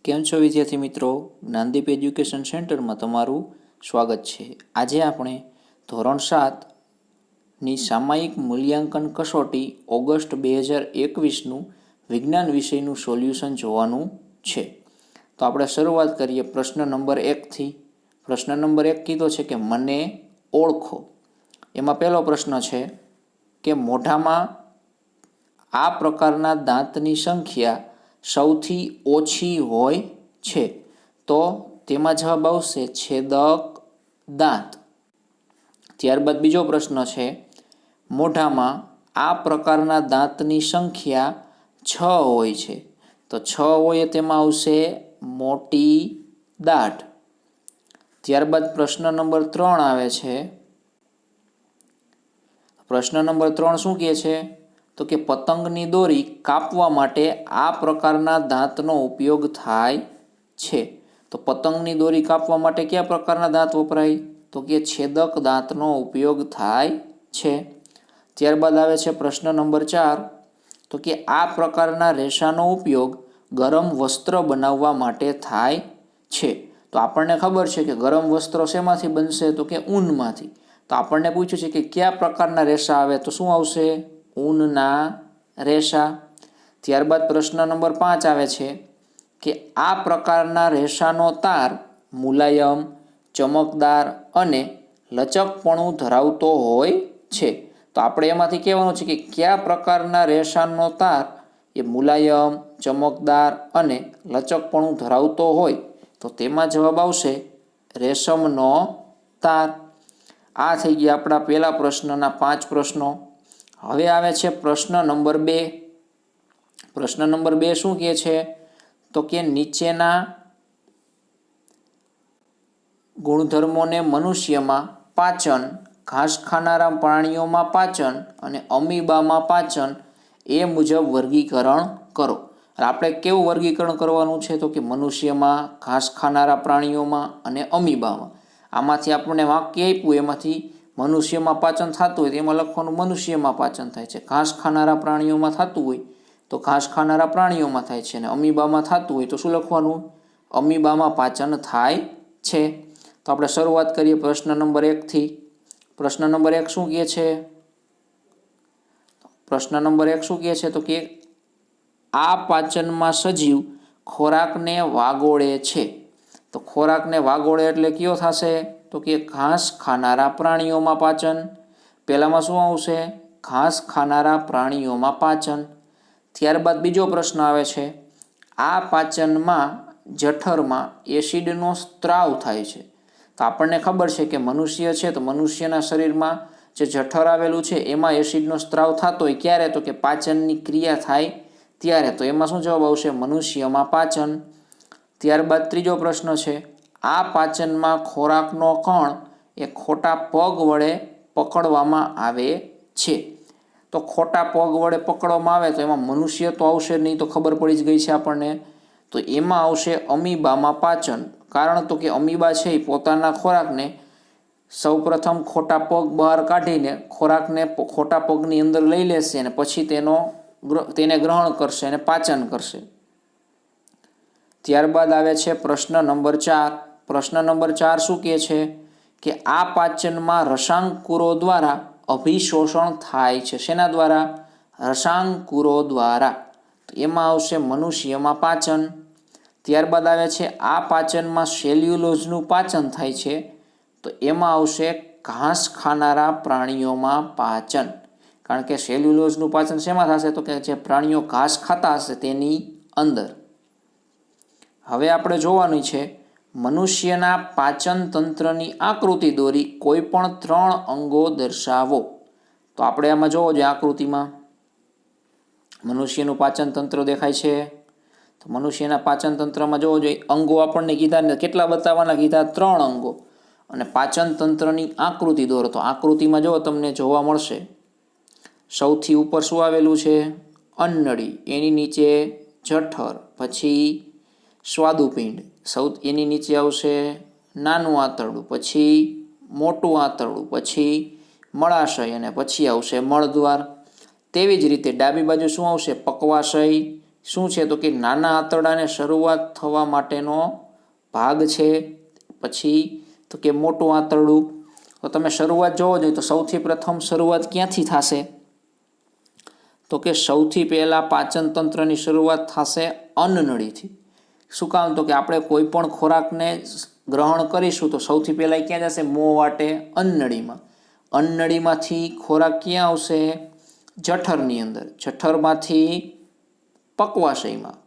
કેમ છો વિદ્યાર્થી મિત્રો? જ્ઞાનદીપ એજ્યુકેશન સેન્ટરમાં તમારું સ્વાગત છે. આજે આપણે ધોરણ 7ની સામાયિક મૂલ્યાંકન કસોટી ઓગસ્ટ 2021નું વિજ્ઞાન વિષયનું સોલ્યુશન જોવાનું છે. તો આપણે શરૂઆત કરીએ પ્રશ્ન નંબર 1થી. પ્રશ્ન નંબર 1 કીધો છે કે મને ઓળખો. એમાં પહેલો પ્રશ્ન છે કે મોઢામાં આ પ્રકારના દાંતની સંખ્યા સૌથી ઓછી હોય છે. તો તેમાં જવાબ આવશે છેદક દાંત. ત્યારબાદ બીજો પ્રશ્ન છે મોઢામાં આ પ્રકારના દાંતની સંખ્યા 6 હોય છે. તો 6 હોય તેમાં આવશે મોટી દાઢ. ત્યારબાદ પ્રશ્ન નંબર 3 આવે છે. પ્રશ્ન નંબર 3 શું કહે છે? તો કે પતંગની દોરી કાપવા માટે આ પ્રકારના દાંતનો ઉપયોગ થાય છે. તો પતંગની દોરી કાપવા માટે કયા પ્રકારના દાંત વપરાય? તો કે છેદક દાંતનો ઉપયોગ થાય છે. ત્યારબાદ આવે છે પ્રશ્ન નંબર 4. તો કે આ પ્રકારના રેસાનો ઉપયોગ ગરમ વસ્ત્ર બનાવવા માટે થાય છે. તો આપણને ખબર છે કે ગરમ વસ્ત્રો શેમાંથી બનશે? તો કે ઊનમાંથી. તો આપણને પૂછ્યું છે કે કયા પ્રકારના રેસા આવે? તો શું આવશે? ઊનના રેસા. ત્યારબાદ પ્રશ્ન નંબર 5 આવે છે કે આ પ્રકારના રેસાનો તાર મુલાયમ, ચમકદાર અને લચકપણું ધરાવતો હોય છે. તો આપણે એમાંથી કહેવાનું છે કે કયા પ્રકારના રેસાનો તાર એ મુલાયમ, ચમકદાર અને લચકપણું ધરાવતો હોય? તો તેમાં જવાબ આવશે રેશમનો તાર. આ થઈ ગયા આપણા પહેલા પ્રશ્નના 5 પ્રશ્નો. હવે આવે છે પ્રશ્ન નંબર 2. પ્રશ્ન નંબર 2 શું કહે છે? તો કે નીચેના ગુણધર્મોને મનુષ્યમાં પાચન, ઘાસ ખાનારા પ્રાણીઓમાં પાચન અને અમીબામાં પાચન એ મુજબ વર્ગીકરણ કરો. આપણે કેવું વર્ગીકરણ કરવાનું છે? તો કે મનુષ્યમાં, ઘાસ ખાનારા પ્રાણીઓમાં અને અમીબામાં. આમાંથી આપણને વાક્ય આપ્યું એમાંથી મનુષ્યમાં પાચન થતું હોય તો એમાં લખવાનું મનુષ્યમાં પાચન થાય છે. ઘાસ ખાનારા પ્રાણીઓમાં થતું હોય તો ઘાસ ખાનારા પ્રાણીઓમાં થાય છે. અને અમીબામાં થતું હોય તો શું લખવાનું? અમીબામાં પાચન થાય છે. તો આપણે શરૂઆત કરીએ પ્રશ્ન નંબર 1થી. પ્રશ્ન નંબર 1 શું કહે છે? પ્રશ્ન નંબર 1 શું કહે છે? તો કે આ પાચનમાં સજીવ ખોરાકને વાગોળે છે. તો ખોરાકને વાગોળે એટલે કયો થશે? તો કે ઘાસ ખાનારા પ્રાણીઓમાં પાચન. પહેલામાં શું આવશે? ઘાસ ખાનારા પ્રાણીઓમાં પાચન. ત્યારબાદ બીજો પ્રશ્ન આવે છે આ પાચનમાં જઠરમાં એસિડનો સ્ત્રાવ થાય છે. તો આપણને ખબર છે કે મનુષ્ય છે તો મનુષ્યના શરીરમાં જે જઠર આવેલું છે એમાં એસિડનો સ્ત્રાવ થતો હોય ક્યારે? તો કે પાચનની ક્રિયા થાય ત્યારે. તો એમાં શું જવાબ આવશે? મનુષ્યમાં પાચન. ત્યારબાદ ત્રીજો પ્રશ્ન છે આ પાચનમાં ખોરાકનો કણ એ ખોટા પગ વડે પકડવામાં આવે છે. તો ખોટા પગ વડે પકડવામાં આવે તો એમાં મનુષ્ય તો આવશે નહીં, તો ખબર પડી જ ગઈ છે આપણને. તો એમાં આવશે અમીબામાં પાચન. કારણ તો કે અમીબા છે એ પોતાના ખોરાકને સૌપ્રથમ ખોટા પગ બહાર કાઢીને ખોરાકને ખોટા પગની અંદર લઈ લેશે અને પછી તેને ગ્રહણ કરશે અને પાચન કરશે. ત્યારબાદ આવે છે પ્રશ્ન નંબર 4. પ્રશ્ન નંબર 4 શું કહે છે? કે આ પાચનમાં રસાંકુરો દ્વારા અભિશોષણ થાય છે. શેના દ્વારા? રસાંકુરો દ્વારા. તો એમાં આવશે મનુષ્યમાં પાચન. ત્યારબાદ આવે છે આ પાચનમાં સેલ્યુલોઝનું પાચન થાય છે. તો એમાં આવશે ઘાસ ખાનારા પ્રાણીઓમાં પાચન. કારણ કે સેલ્યુલોઝનું પાચન શેમાં થશે? તો કે જે પ્રાણીઓ ઘાસ ખાતા હશે તેની અંદર. હવે આપણે જોવાનું છે મનુષ્યના પાચન તંત્રની આકૃતિ દોરી કોઈ પણ 3 અંગો દર્શાવો. તો આપણે આમાં જોવો જોઈએ આકૃતિમાં મનુષ્યનું પાચન તંત્ર દેખાય છે. તો મનુષ્યના પાચન તંત્રમાં જોવો જોઈએ અંગો આપણને કીધા, કેટલા બતાવવાના કીધા? 3 અંગો. અને પાચન તંત્રની આકૃતિ દોરો. તો આકૃતિમાં જો તમને જોવા મળશે સૌથી ઉપર શું આવેલું છે? અન્નળી, એની નીચે જઠર, પછી સ્વાદુપિંડ, એની નીચે આવશે નાનું આંતરડું, પછી મોટું આંતરડું, પછી મળાશય અને પછી આવશે મળદ્વાર. તેવી જ રીતે ડાબી બાજુ શું આવશે? પકવાશય, શું છે તો કે નાના આંતરડાને શરૂઆત થવા માટેનો ભાગ છે, પછી તો કે મોટું આંતરડું. તો તમે શરૂઆત જોવો જોઈએ તો સૌથી પ્રથમ શરૂઆત ક્યાંથી થશે તો કે સૌથી પહેલાં પાચન તંત્રની શરૂઆત થશે અન્નનળીથી. શું કામ તો કે આપણે કોઈ પણ ખોરાકને ગ્રહણ કરીશું તો સૌથી પહેલાં ક્યાં જશે? મોં વાટે અન્નનળીમાં. અન્નનળીમાંથી ખોરાક ક્યાં આવશે? જઠરની અંદર. જઠરમાંથી પક્વાશયમાં.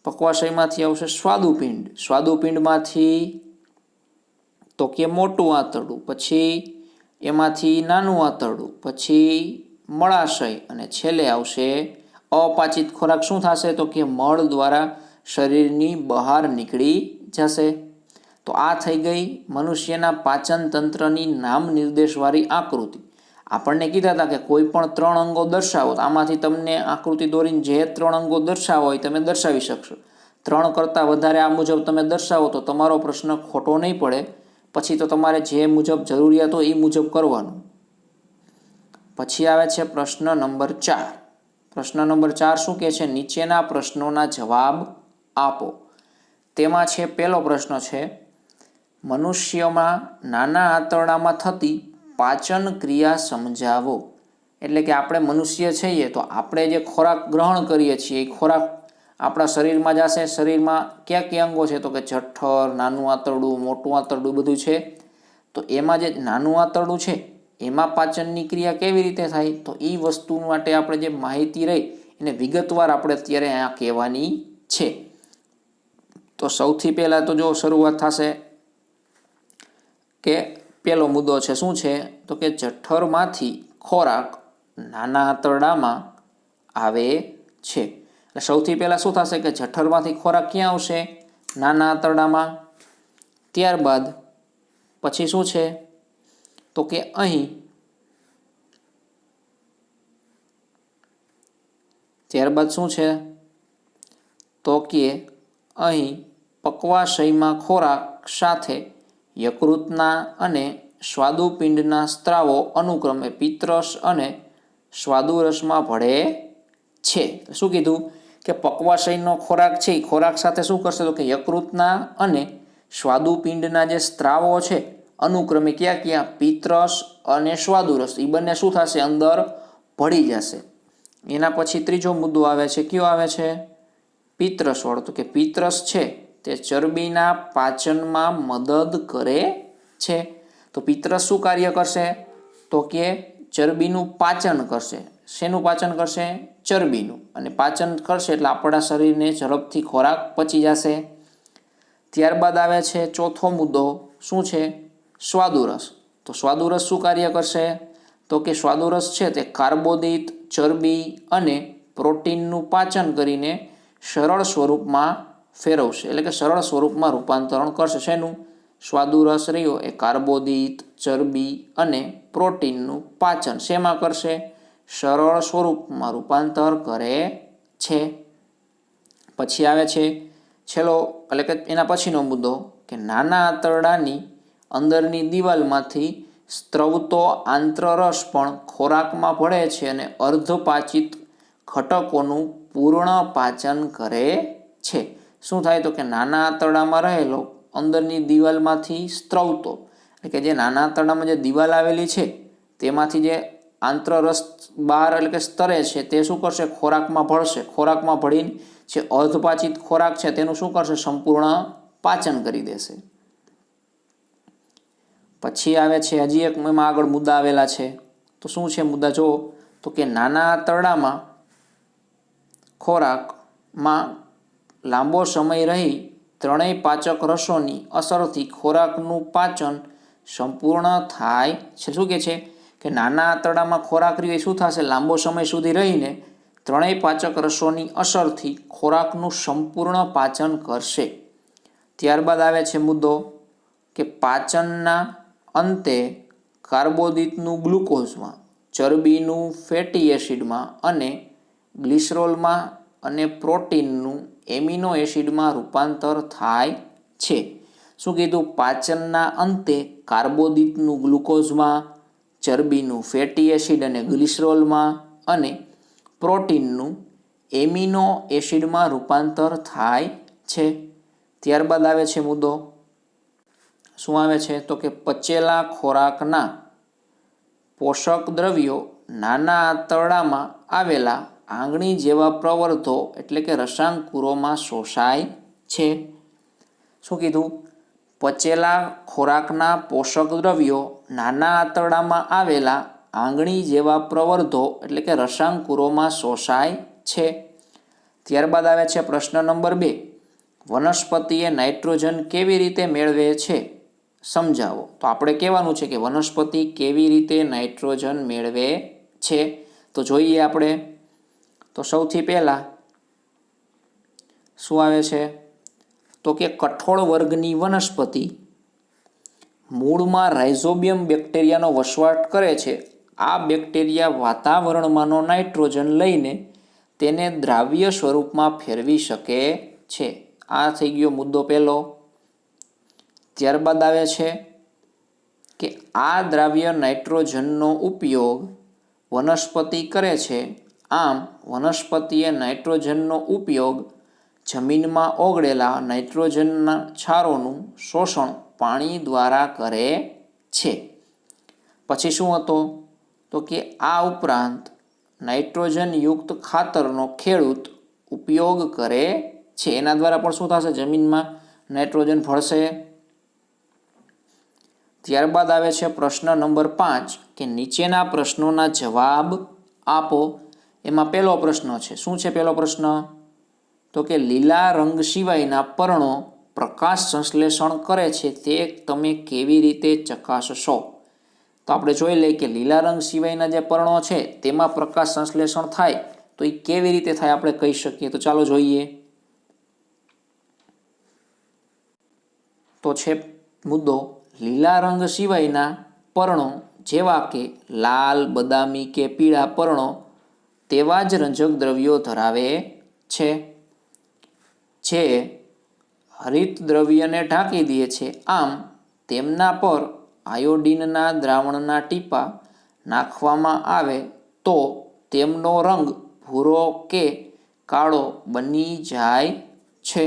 પક્વાશયમાંથી આવશે સ્વાદુપિંડ. સ્વાદુપિંડમાંથી તો કે મોટું આંતરડું, પછી એમાંથી નાનું આંતરડું, પછી મળાશય અને છેલ્લે આવશે અપાચિત ખોરાક. શું થશે તો કે મળ દ્વારા શરીરની બહાર નીકળી જશે. તો આ થઈ ગઈ મનુષ્યના પાચન તંત્રની નામ નિર્દેશવાળી આકૃતિ. આપણને કીધા હતા કે કોઈ પણ 3 અંગો દર્શાવો, તો આમાંથી તમને આકૃતિ દોરીને જે 3 અંગો દર્શાવો હોય તમે દર્શાવી શકશો. 3 કરતાં વધારે આ મુજબ તમે દર્શાવો તો તમારો પ્રશ્ન ખોટો નહીં પડે. પછી તો તમારે જે મુજબ જરૂરિયાત હોય એ મુજબ કરવાનું. પછી આવે છે પ્રશ્ન નંબર 4. પ્રશ્ન નંબર 4 શું કહે છે? નીચેના પ્રશ્નોના જવાબ આપો. તેમાં છે પહેલો પ્રશ્ન છે, મનુષ્યમાં નાના આંતરડામાં થતી પાચન ક્રિયા સમજાવો. એટલે કે આપણે મનુષ્ય છીએ તો આપણે જે ખોરાક ગ્રહણ કરીએ છીએ એ ખોરાક આપણા શરીરમાં જશે. શરીરમાં કયા કયા અંગો છે તો કે જઠર, નાનું આંતરડું, મોટું આંતરડું બધું છે. તો એમાં જે નાનું આંતરડું છે એમાં પાચનની ક્રિયા કેવી રીતે થાય તો એ વસ્તુ માટે આપણે જે માહિતી રહી એને વિગતવાર આપણે અત્યારે અહીંયા કહેવાની છે. તો સૌથી પહેલાં તો જો શરૂઆત થશે કે પહેલો મુદ્દો છે શું છે તો કે જઠરમાંથી ખોરાક નાના આંતરડામાં આવે છે. એટલે સૌથી પહેલાં શું થશે કે જઠરમાંથી ખોરાક ક્યાં આવશે? નાના આંતરડામાં. ત્યારબાદ પછી શું છે તો કે અહીં ત્યારબાદ શું છે તો કે અહીં પક્વાશયમાં ખોરાક સાથે યકૃતના અને સ્વાદુપિંડના સ્ત્રાવો અનુક્રમે પિત્તરસ અને સ્વાદુરસમાં ભળે છે. શું કીધું કે પક્વાશયનો ખોરાક છે એ ખોરાક સાથે શું કરશે તો કે યકૃતના અને સ્વાદુપિંડના જે સ્ત્રાવો છે અનુક્રમે ક્યાં ક્યાં? પિત્તરસ અને સ્વાદુરસ. એ બંને શું થશે? અંદર ભળી જશે. એના પછી ત્રીજો મુદ્દો આવે છે. કયો આવે છે? પિત્તરસવાળો. તો કે પિત્તરસ છે તે ચરબીના પાચનમાં મદદ કરે છે. તો પિત્તરસ શું કાર્ય કરશે તો કે ચરબીનું પાચન કરશે. શેનું પાચન કરશે? ચરબીનું. અને પાચન કરશે એટલે આપણા શરીરને ઝડપથી ખોરાક પચી જશે. ત્યારબાદ આવે છે ચોથો મુદ્દો. શું છે? સ્વાદુરસ. તો સ્વાદુરસ શું કાર્ય કરશે તો કે સ્વાદુરસ છે તે કાર્બોદિત, ચરબી અને પ્રોટીનનું પાચન કરીને સરળ સ્વરૂપમાં ફેરવશે. એટલે કે સરળ સ્વરૂપમાં રૂપાંતરણ કરશે. શેનું? સ્વાદુરસ રહ્યો એ કાર્બોદિત, ચરબી અને પ્રોટીનનું પાચન શેમાં કરશે? સરળ સ્વરૂપમાં રૂપાંતર કરે છે. પછી આવે છે છેલ્લો એટલે કે એના પછીનો મુદ્દો કે નાના આંતરડાની અંદરની દિવાલમાંથી સ્ત્રવતો આંત્રરસ પણ ખોરાકમાં ભળે છે અને અર્ધપાચિત ઘટકોનું પૂર્ણ પાચન કરે છે. શું થાય તો કે નાના આંતરડામાં રહેલો અંદરની દિવાલમાંથી સ્ત્રવતો એટલે કે જે નાના આંતરડામાં જે દિવાલ આવેલી છે તેમાંથી જે આંત્રરસ બહાર એટલે કે સ્તરે છે તે શું કરશે? ખોરાકમાં ભળશે. ખોરાકમાં ભળીને જે અર્ધપાચિત ખોરાક છે તેનું શું કરશે? સંપૂર્ણ પાચન કરી દેશે. પછી આવે છે હજી એક એમાં આગળ મુદ્દા આવેલા છે. તો શું છે મુદ્દા? જો તો કે નાના આંતરડામાં ખોરાકમાં લાંબો સમય રહી ત્રણેય પાચક રસોની અસરથી ખોરાકનું પાચન સંપૂર્ણ થાય છે. શું કહે છે કે નાના આંતરડામાં ખોરાક રહ્યો શું થશે? લાંબો સમય સુધી રહીને ત્રણેય પાચક રસોની અસરથી ખોરાકનું સંપૂર્ણ પાચન કરશે. ત્યારબાદ આવે છે મુદ્દો કે પાચનના અંતે કાર્બોદિતનું ગ્લુકોઝમાં, ચરબીનું ફેટી એસિડમાં અને ગ્લિસરોલમાં અને પ્રોટીનનું એમિનો એસિડમાં રૂપાંતર થાય છે. શું કીધું? પાચનના અંતે કાર્બોદિતનું ગ્લુકોઝમાં, ચરબીનું ફેટી એસિડ અને ગ્લિસરોલમાં અને પ્રોટીનનું એમિનો એસિડમાં રૂપાંતર થાય છે. ત્યારબાદ આવે છે મુદ્દો, શું આવે છે તો કે પચેલા ખોરાકના પોષક દ્રવ્યો નાના આંતરડામાં આવેલા આંગળી જેવા પ્રવર્ધો એટલે કે રસાંકુરોમાં શોષાય છે. શું કીધું? પચેલા ખોરાકના પોષક દ્રવ્યો નાના આંતરડામાં આવેલા આંગળી જેવા પ્રવર્ધો એટલે કે રસાંકુરોમાં શોષાય છે. ત્યારબાદ આવે છે પ્રશ્ન નંબર 2, વનસ્પતિએ નાઇટ્રોજન કેવી રીતે મેળવે છે સમજાવો. તો આપણે કહેવાનું છે કે વનસ્પતિ કેવી રીતે નાઇટ્રોજન મેળવે છે. તો જોઈએ આપણે. તો સૌથી પહેલાં શું આવે છે તો કે કઠોળ વર્ગની વનસ્પતિ મૂળમાં રાઇઝોબિયમ બેક્ટેરિયાનો વસવાટ કરે છે. આ બેક્ટેરિયા વાતાવરણમાંનો નાઇટ્રોજન લઈને તેને દ્રાવ્ય સ્વરૂપમાં ફેરવી શકે છે. આ થઈ ગયો મુદ્દો પહેલો. ત્યારબાદ આવે છે કે આ દ્રાવ્ય નાઇટ્રોજનનો ઉપયોગ વનસ્પતિ કરે છે. આમ વનસ્પતિએ નાઇટ્રોજનનો ઉપયોગ જમીનમાં ઓગળેલા નાઇટ્રોજનના ક્ષારોનું શોષણ પાણી દ્વારા કરે છે. પછી શું હતો તો કે આ ઉપરાંત નાઇટ્રોજનયુક્ત ખાતરનો ખેડૂત ઉપયોગ કરે છે. એના દ્વારા પણ શું થશે? જમીનમાં નાઇટ્રોજન ભળશે. ત્યારબાદ આવે છે પ્રશ્ન નંબર 5 કે નીચેના પ્રશ્નોના જવાબ આપો. એમાં પહેલો પ્રશ્ન છે, શું છે પહેલો પ્રશ્ન તો કે લીલા રંગ સિવાયના પર્ણો પ્રકાશ સંશ્લેષણ કરે છે તે તમે કેવી રીતે ચકાસશો? તો આપણે જોઈ લઈએ કે લીલા રંગ સિવાયના જે પર્ણો છે તેમાં પ્રકાશ સંશ્લેષણ થાય તો એ કેવી રીતે થાય આપણે કહી શકીએ. તો ચાલો જોઈએ. તો છે મુદ્દો, લીલા રંગ સિવાયના પર્ણો જેવા કે લાલ, બદામી કે પીળા પર્ણો તેવા જ રંજક દ્રવ્યો ધરાવે છે જે હરિત દ્રવ્યને ઢાંકી દે છે. આમ તેમના પર આયોડીનના દ્રાવણના ટીપાં નાખવામાં આવે તો તેમનો રંગ ભૂરો કે કાળો બની જાય છે.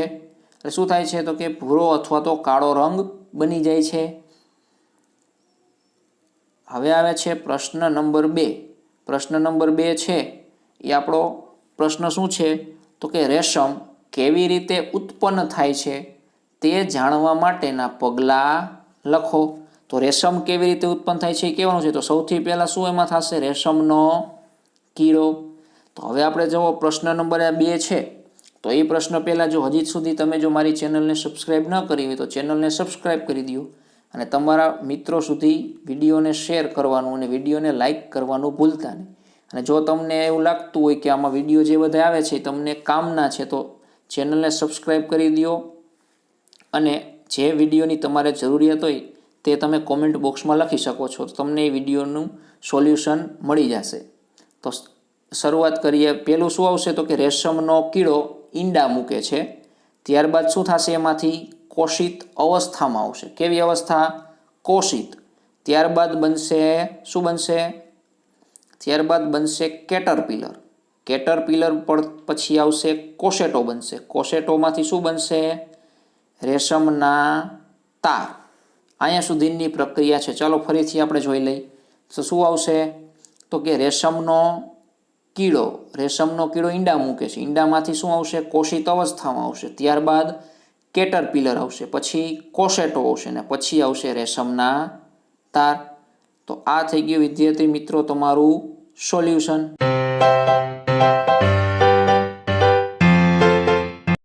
એટલે શું થાય છે તો કે ભૂરો અથવા તો કાળો રંગ બની જાય છે. હવે આવે છે પ્રશ્ન નંબર 2. પ્રશ્ન નંબર 2 છે એ આપણો પ્રશ્ન શું છે તો કે રેશમ કેવી રીતે ઉત્પન્ન થાય છે તે જાણવા માટેના પગલાં લખો. તો રેશમ કેવી રીતે ઉત્પન્ન થાય છે એ કહેવાનું છે. તો સૌથી પહેલાં શું એમાં થશે? રેશમનો કીડો. તો હવે આપણે જો પ્રશ્ન નંબર 2 છે તો એ પ્રશ્ન પહેલાં જો હજી સુધી તમે જો મારી ચેનલને સબસ્ક્રાઈબ ન કરી હોય તો ચેનલને સબસ્ક્રાઈબ કરી દો અને તમારા મિત્રો સુધી વિડીયોને શેર કરવાનું અને વિડીયોને લાઇક કરવાનું ભૂલતા નહીં. અને જો તમને એવું લાગતું હોય કે આમાં વિડીયો જે બધા આવે છે તમને કામના છે તો ચેનલને સબસ્ક્રાઈબ કરી દો અને જે વિડીયોની તમારે જરૂરિયાત હોય તે તમે કોમેન્ટ બોક્સમાં લખી શકો છો. તો તમને એ વિડીયોનું સોલ્યુશન મળી જશે. તો શરૂઆત કરીએ. પહેલું શું આવશે તો કે રેશમનો કીડો ઈંડા મૂકે છે. ત્યારબાદ શું થશે? એમાંથી કોષિત અવસ્થામાં આવશે. કેવી અવસ્થા? કોષિત. ત્યારબાદ બનશે શું બનશે? ત્યારબાદ બનશે કેટરપિલર. કેટરપિલર પર પછી આવશે કોશેટો બનશે. કોશેટોમાંથી શું બનશે? રેશમના તાર. અહીંયા સુધીની પ્રક્રિયા છે. ચાલો ફરીથી આપણે જોઈ લઈએ. તો શું આવશે તો કે રેશમનો કીડો ઈંડા મૂકે છે. ઈંડામાંથી શું આવશે? કોષિત અવસ્થામાં આવશે. ત્યારબાદ કેટરપિલર આવશે, પછી કોશેટો આવશે ને પછી આવશે રેશમના તાર. તો આ થઈ ગયું વિદ્યાર્થી મિત્રો તમારું સોલ્યુશન.